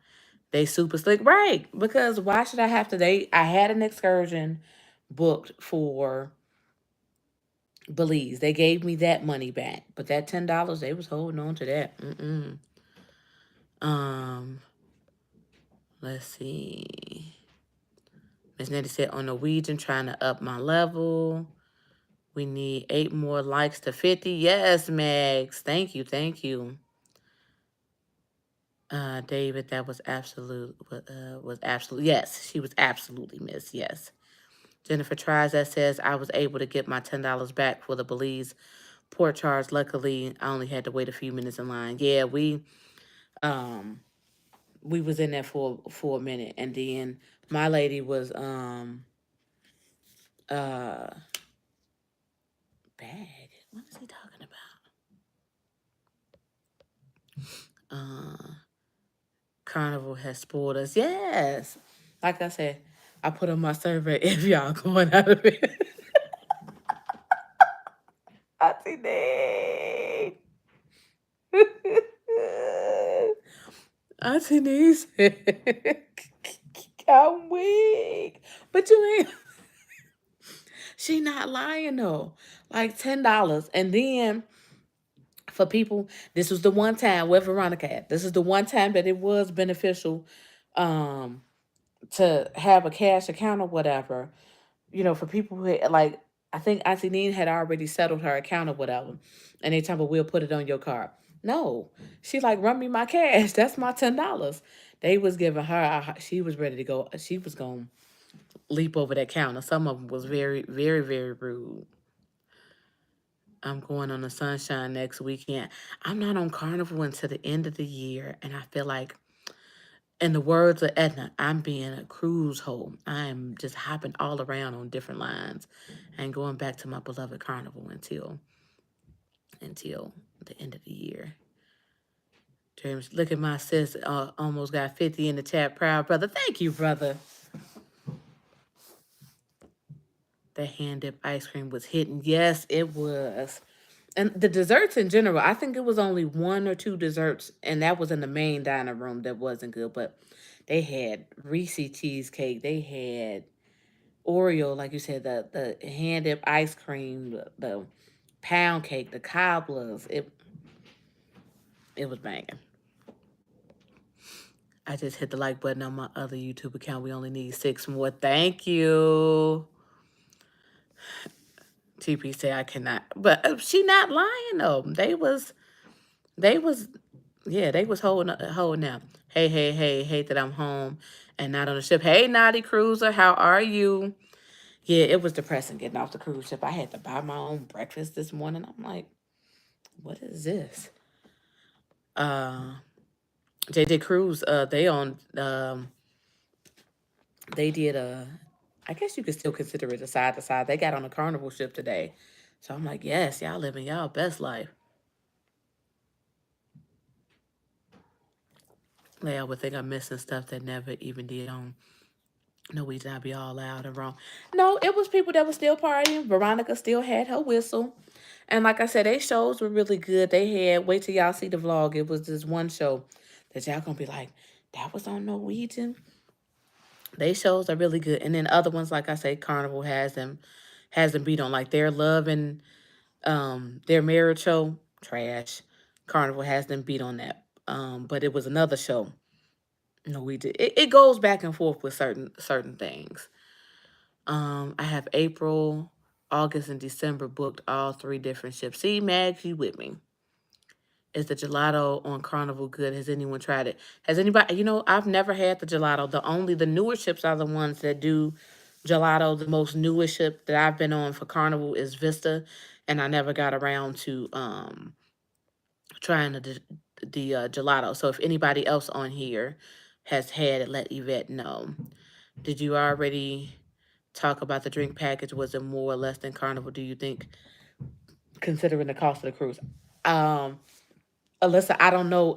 They super slick. Right. Because why should I have to? I had an excursion booked for Belize. They gave me that money back. But that $10, they was holding on to that. Um, let's see. Miss Nettie said on Norwegian, trying to up my level. We need 8 more likes to 50. Yes, Max. Thank you. Thank you. David, that was absolute. Yes, she was absolutely missed. Yes. Jennifer tries that says I was able to get my $10 back for the Belize port charge. Luckily, I only had to wait a few minutes in line. Yeah, we was in there for a minute, and then my lady was bag. What is he talking about? Carnival has spoiled us. Yes. Like I said, I put on my survey if y'all going out of it. Auntie Nate. Auntie Nate said, I'm weak. But you ain't. She not lying though. Like $10. And then for people, this was the one time where Veronica at. This is the one time that it was beneficial to have a cash account or whatever. You know, for people who like, I think Auntie Neen had already settled her account or whatever, and they tell me we'll put it on your card. No, she like run me my cash. That's my $10. They was giving her. She was ready to go. She was gonna leap over that counter. Some of them was very, very, very rude. I'm going on the Sunshine next weekend. I'm not on Carnival until the end of the year, and I feel like, in the words of Edna, I'm being a cruise hole. I am just hopping all around on different lines and going back to my beloved Carnival until the end of the year. James, look at my sis. Almost got 50 in the chat. Proud brother. Thank you, brother. The hand dip ice cream was hitting. Yes, it was. And the desserts in general, I think it was only one or two desserts, and that was in the main dining room that wasn't good. But they had Reese cheesecake. They had Oreo, like you said, the hand dip ice cream, the pound cake, the cobblers. It was banging. I just hit the like button on my other YouTube account. We only need 6 more. Thank you. TP say I cannot, but she not lying though. They was, yeah, they was holding out. Hey, hey, hey, hate that I'm home and not on the ship. Hey, Naughty Cruiser, how are you? Yeah, it was depressing getting off the cruise ship. I had to buy my own breakfast this morning. I'm like, what is this? JJ Cruise, they did I guess you could still consider it a side to side. They got on a Carnival ship today. So I'm like, yes, y'all living y'all best life. Yeah, I would think I'm missing stuff that never even did on Norwegian. I'd be all loud and wrong. No, it was people that were still partying. Veronica still had her whistle. And like I said, they shows were really good. They had, wait till y'all see the vlog. It was this one show that y'all gonna be like, that was on Norwegian. They shows are really good. And then other ones, like I say, Carnival has them beat on. Like their love and their marriage show, trash. Carnival has them beat on that. But it was another show. Norwegian. It goes back and forth with certain things. I have April, August, and December booked all 3 different ships. See, Mags, you with me. Is the gelato on Carnival good? Has anyone tried it? Has anybody, I've never had the gelato. The newer ships are the ones that do gelato. The most newest ship that I've been on for Carnival is Vista, and I never got around to trying the gelato. So if anybody else on here has had it, let Yvette know. Did you already talk about the drink package? Was it more or less than Carnival, do you think, considering the cost of the cruise? Alyssa, I don't know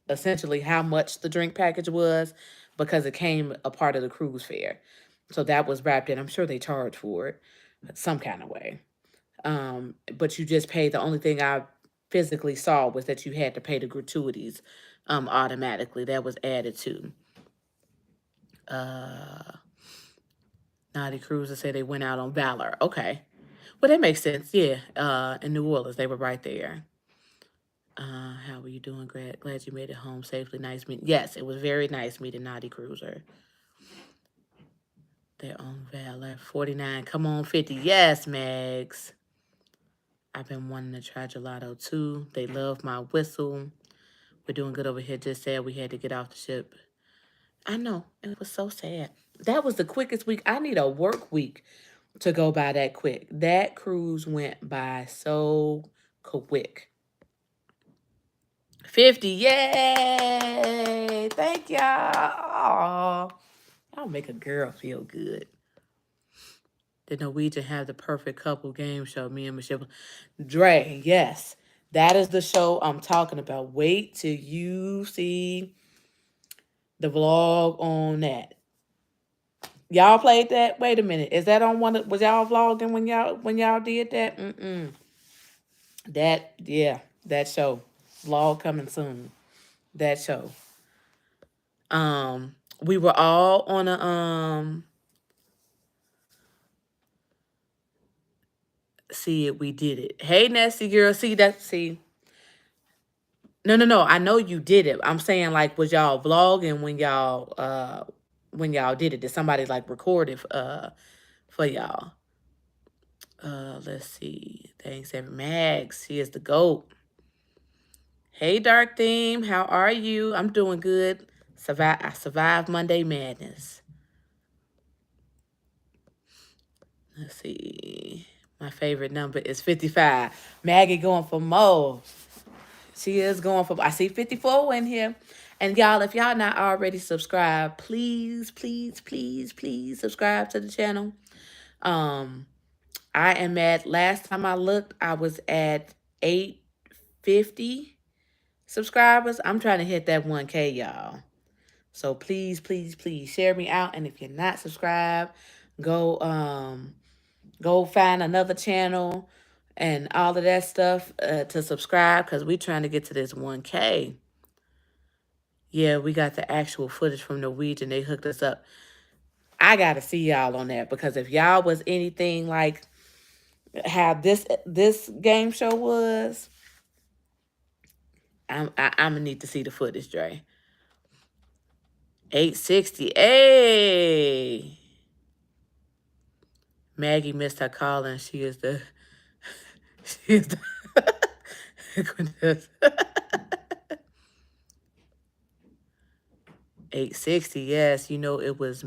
essentially how much the drink package was because it came a part of the cruise fare. So that was wrapped in. I'm sure they charged for it some kind of way. But you just paid. The only thing I physically saw was that you had to pay the gratuities automatically. That was added to. Naughty Cruiser say they went out on Valor. Okay. Well, that makes sense. Yeah. In New Orleans, they were right there. How were you doing? Glad you made it home safely. Nice meeting. Yes, it was very nice meeting Naughty Cruiser. They're on Valor. 49. Come on, 50. Yes, Mags. I've been wanting to try gelato too. They love my whistle. We're doing good over here. Just said we had to get off the ship. I know. It was so sad. That was the quickest week. I need a work week to go by that quick. That cruise went by so quick. 50. Yay! Thank y'all. Y'all make a girl feel good. The Norwegian have the perfect couple game show. Me and Michelle. Dre, yes. That is the show I'm talking about. Wait till you see the vlog on that. Y'all played that? Wait a minute. Is that on was y'all vlogging when y'all did that? That show. Vlog coming soon. That show. We were all on a see it, we did it. Hey Nessie girl, see. No. I know you did it. I'm saying, like, was y'all vlogging when y'all did it? Did somebody like record it for y'all? Let's see. Thanks, every Max. He is the GOAT. Hey, Dark Theme. How are you? I'm doing good. I survived Monday Madness. Let's see. My favorite number is 55. Maggie going for more. She is going for, I see 54 in here. And y'all, if y'all not already subscribed, please, please, please, please subscribe to the channel. Um, I am at, last time I looked, I was at 850 subscribers. I'm trying to hit that 1K, y'all. So please, please, please share me out. And if you're not subscribed, go go find another channel and all of that stuff to subscribe, because we're trying to get to this 1K. Yeah, we got the actual footage from Norwegian. They hooked us up. I got to see y'all on that, because if y'all was anything like how this game show was, I'm gonna need to see the footage, Dre. 860. Hey, Maggie missed her call, and she is the she is the 860. Yes, you know it was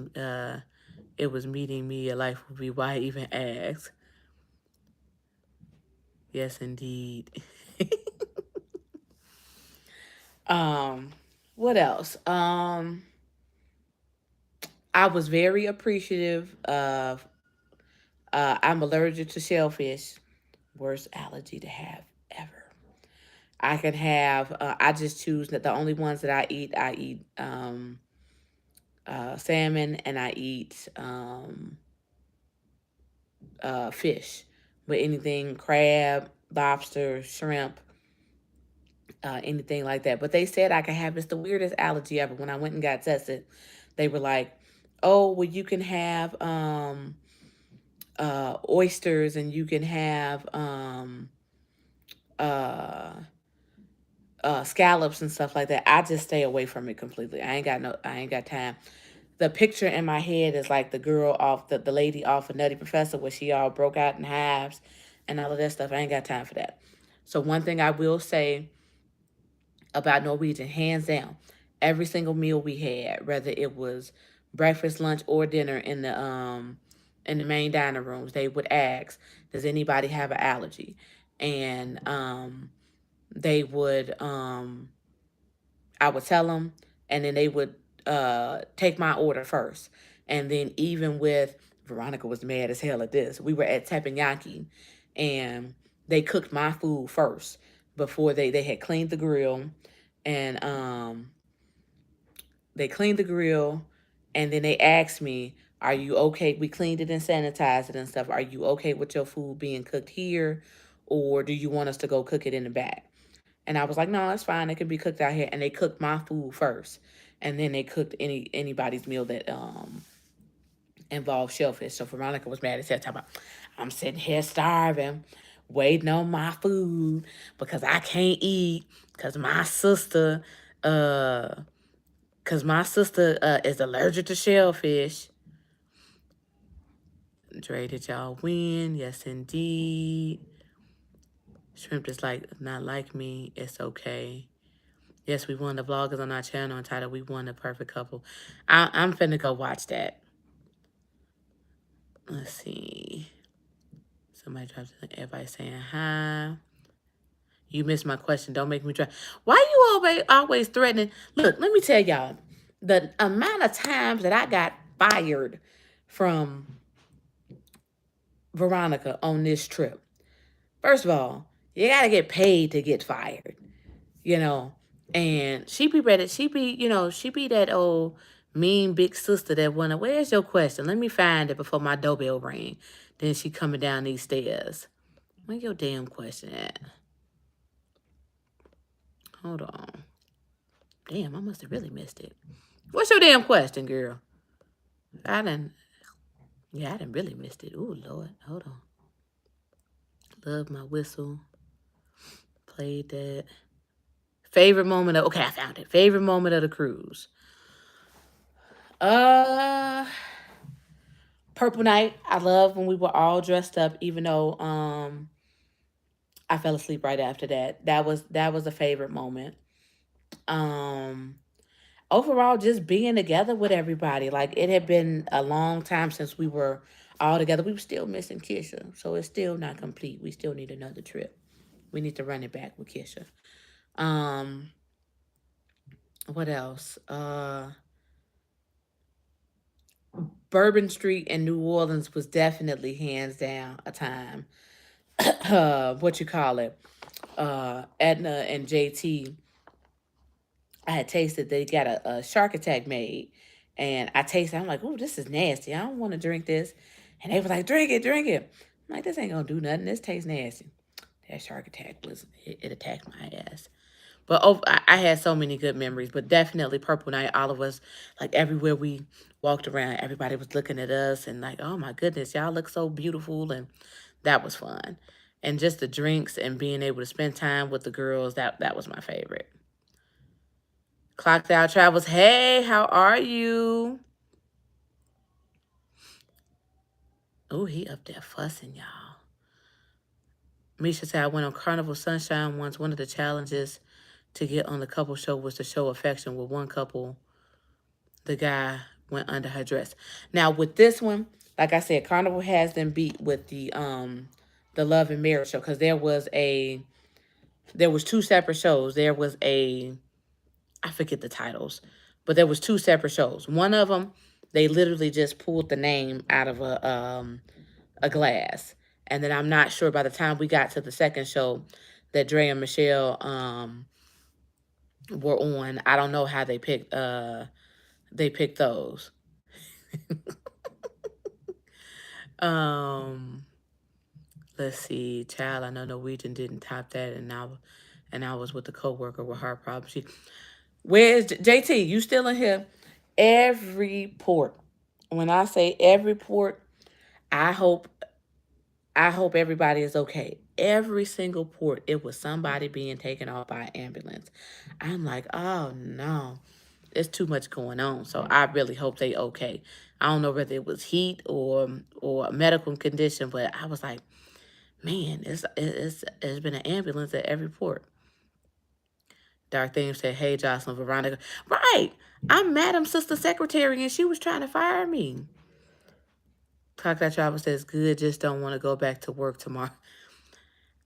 meeting me. Your life would be why even ask. Yes, indeed. What else? I was very appreciative of I'm allergic to shellfish. Worst allergy to have ever. I can have I just choose that the only ones that I eat salmon, and I eat fish. But anything crab, lobster, shrimp, anything like that. But they said I could have, it's the weirdest allergy ever. When I went and got tested, they were like, "Oh, well, you can have oysters, and you can have uh, scallops and stuff like that." I just stay away from it completely. I ain't got time. The picture in my head is like the girl off the lady off of Nutty Professor, where she all broke out in hives and all of that stuff. I ain't got time for that. So one thing I will say about Norwegian, hands down, every single meal we had, whether it was breakfast, lunch, or dinner in the main dining rooms, they would ask, "Does anybody have an allergy?" And they would I would tell them, and then they would take my order first. And then even with Veronica was mad as hell at this. We were at Teppanyaki, and they cooked my food first before they had cleaned the grill, and they cleaned the grill, and then they asked me, "Are you okay?" We cleaned it and sanitized it and stuff. "Are you okay with your food being cooked here, or do you want us to go cook it in the back?" And I was like, "No, it's fine. It can be cooked out here." And they cooked my food first, and then they cooked anybody's meal that involved shellfish. So Veronica was mad as hell, talking about, "I'm sitting here starving, waiting on my food because I can't eat because uh, my sister is allergic to shellfish." Dre, did y'all win? Yes, indeed. Shrimp is like not like me. It's okay. Yes, we won. The vlog is on our channel entitled "We Won the Perfect Couple." I'm finna go watch that. Let's see. Somebody dropped everybody saying hi. You missed my question. Don't make me try. Why you always threatening? Look, let me tell y'all. The amount of times that I got fired from Veronica on this trip. First of all, you gotta get paid to get fired, you know. And she be ready. She be, she be that old mean big sister that wanna. Where's your question? Let me find it before my doorbell ring. Then she coming down these stairs. Where your damn question at? Hold on. Damn, I must have really missed it. What's your damn question, girl? I didn't. Yeah, I didn't really missed it. Oh Lord, hold on. Love my whistle. Played that. Favorite moment of, okay, I found it. Favorite moment of the cruise. Purple night. I love when we were all dressed up, even though I fell asleep right after that. That was a favorite moment. Um Overall, just being together with everybody. Like, it had been a long time since we were All together, we were still missing Kisha, so it's still not complete. We still need another trip. We need to run it back with Kisha. Um, what else? Bourbon Street in New Orleans was definitely hands down a time. What you call it? Edna and JT, I had tasted they got a shark attack made, and I tasted. I'm like, "Ooh, this is nasty. I don't want to drink this." And they was like, "Drink it, drink it." I'm like, "This ain't gonna do nothing. This tastes nasty." That shark attack it attacked my ass. But I had so many good memories. But definitely Purple Night. All of us, like everywhere we walked around, everybody was looking at us and like, "Oh my goodness, y'all look so beautiful," and that was fun. And just the drinks and being able to spend time with the girls, that was my favorite. Clocked Out Travels. Hey, how are you? Oh, he up there fussing, y'all. Misha said I went on Carnival Sunshine once. One of the challenges to get on the couple show was to show affection with one couple. The guy went under her dress. Now with this one, like I said, Carnival has them beat with the Love and Marriage show because there was two separate shows. There was a I forget the titles, but there was two separate shows. One of them, they literally just pulled the name out of a glass, and then I'm not sure by the time we got to the second show that Dre and Michelle were on. I don't know how they picked those. Um, let's see, child. I know Norwegian didn't top that, and I was with the coworker with her problem. Where's JT? You still in here? Every port. When I say every port, I hope I hope everybody is okay. Every single port, it was somebody being taken off by an ambulance. I'm like, oh no, there's too much going on. So I really hope they okay. I don't know whether it was heat or a medical condition, but I was like, man, it's been an ambulance at every port. Dark Thing said, hey, Jocelyn, Veronica. Right. I'm Madam Sister Secretary, and she was trying to fire me. Clock That Travel says, good, just don't want to go back to work tomorrow.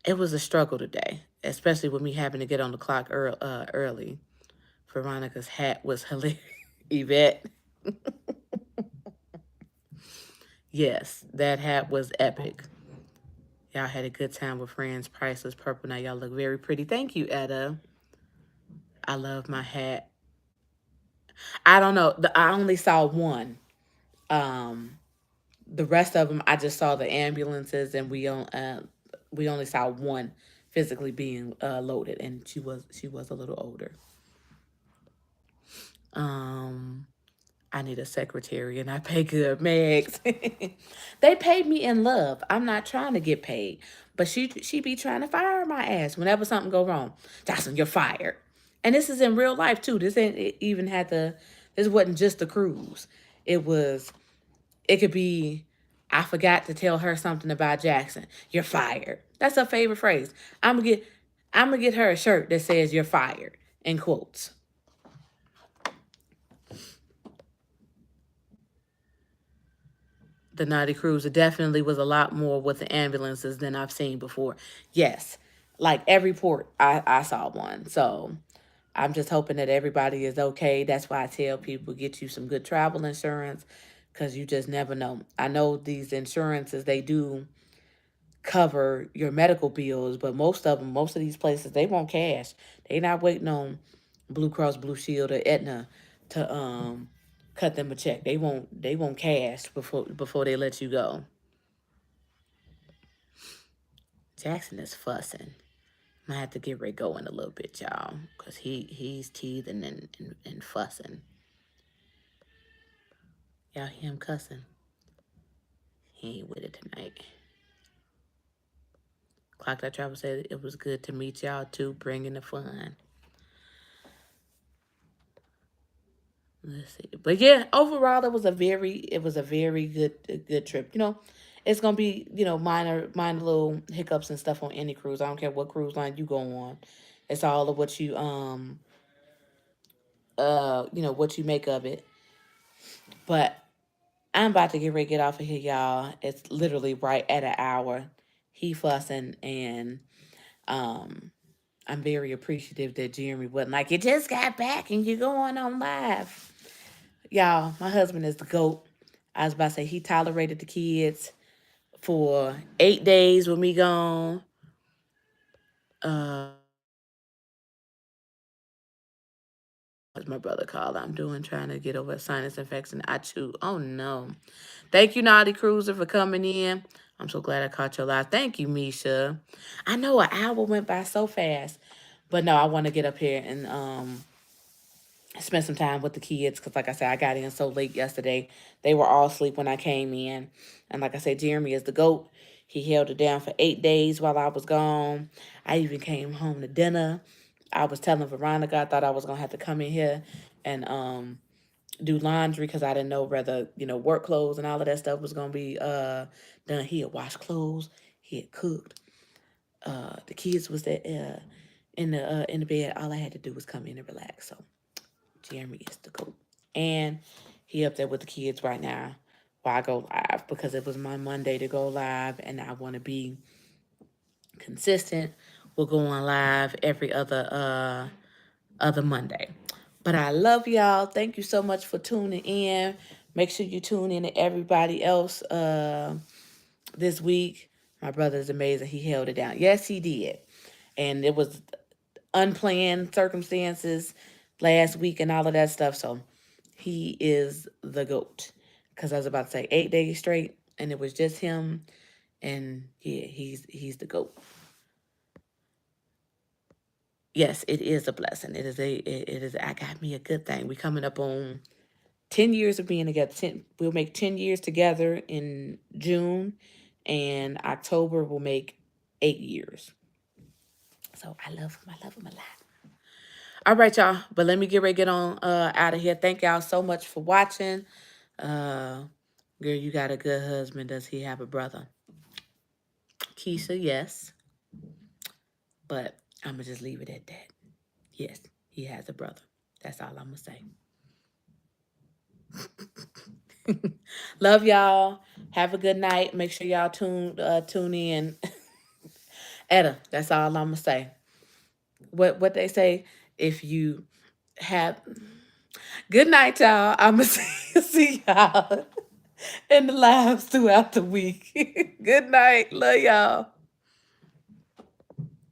It was a struggle today, especially with me having to get on the clock early. Veronica's hat was hilarious. Yvette. Yes, that hat was epic. Y'all had a good time with friends. Priceless purple. Now y'all look very pretty. Thank you, Etta. I love my hat. I don't know. I only saw one. Um, the rest of them, I just saw the ambulances, and we only saw one physically being loaded, and she was a little older. Um, I need a secretary, and I pay good, Megs. They paid me in love. I'm not trying to get paid, but she be trying to fire my ass whenever something go wrong. Jocelyn, you're fired. And this is in real life too. This ain't it even had to. This wasn't just a cruise. It was. It could be. I forgot to tell her something about Jackson. You're fired. That's her favorite phrase. I'm gonna get. I'm gonna get her a shirt that says "You're fired" in quotes. The Naughty Cruiser definitely was a lot more with the ambulances than I've seen before. Yes, like every port, I saw one. So I'm just hoping that everybody is okay. That's why I tell people get you some good travel insurance because you just never know. I know these insurances, they do cover your medical bills, but most of these places, they want cash. They not waiting on Blue Cross Blue Shield or Aetna to cut them a check. They want cash before they let you go. Jackson is fussing. I have to get Ray going a little bit, y'all, because he's teething and fussing. Y'all hear him cussing? He ain't with it tonight. Clock That Travel said it was good to meet y'all too, bringing the fun. Let's see. But yeah, overall it was a very good trip. It's gonna be, minor little hiccups and stuff on any cruise. I don't care what cruise line you go on. It's all of what you what you make of it. But I'm about to get ready to get off of here, y'all. It's literally right at an hour. He fussing, and um, I'm very appreciative that Jeremy wasn't like, you just got back and you're going on live. Y'all, my husband is the GOAT. I was about to say he tolerated the kids for 8 days with me gone. Uh, what's my brother called? I'm doing trying to get over a sinus infection. I chew. Oh no. Thank you, Naughty Cruiser, for coming in. I'm so glad I caught your live. Thank you, Misha. I know an hour went by so fast. But no, I want to get up here and spend some time with the kids because, like I said, I got in so late yesterday. They were all asleep when I came in. And like I said, Jeremy is the GOAT. He held it down for 8 days while I was gone. I even came home to dinner. I was telling Veronica I thought I was going to have to come in here and do laundry because I didn't know whether, work clothes and all of that stuff was going to be done. He had washed clothes. He had cooked. The kids was there in the bed. All I had to do was come in and relax. So Jeremy is the GOAT. And he up there with the kids right now while I go live because it was my Monday to go live and I want to be consistent. We'll go on live every other Monday. But I love y'all. Thank you so much for tuning in. Make sure you tune in to everybody else this week. My brother is amazing. He held it down. Yes, he did. And it was unplanned circumstances last week and all of that stuff. So he is the GOAT. Because I was about to say 8 days straight, and it was just him. And yeah, he's the GOAT. Yes, it is a blessing. It is. I got me a good thing. We coming up on 10 years of being together. We'll make 10 years together in June, and October will make 8 years. So I love him. I love him a lot. All right, y'all. But let me get ready to get on out of here. Thank y'all so much for watching. Uh, girl, you got a good husband. Does he have a brother? Keisha, yes. But I'm going to just leave it at that. Yes, he has a brother. That's all I'm going to say. Love y'all. Have a good night. Make sure y'all tune in. Etta, that's all I'm going to say. What they say, if you have... Good night, y'all. I'm going to see y'all in the lives throughout the week. Good night. Love y'all.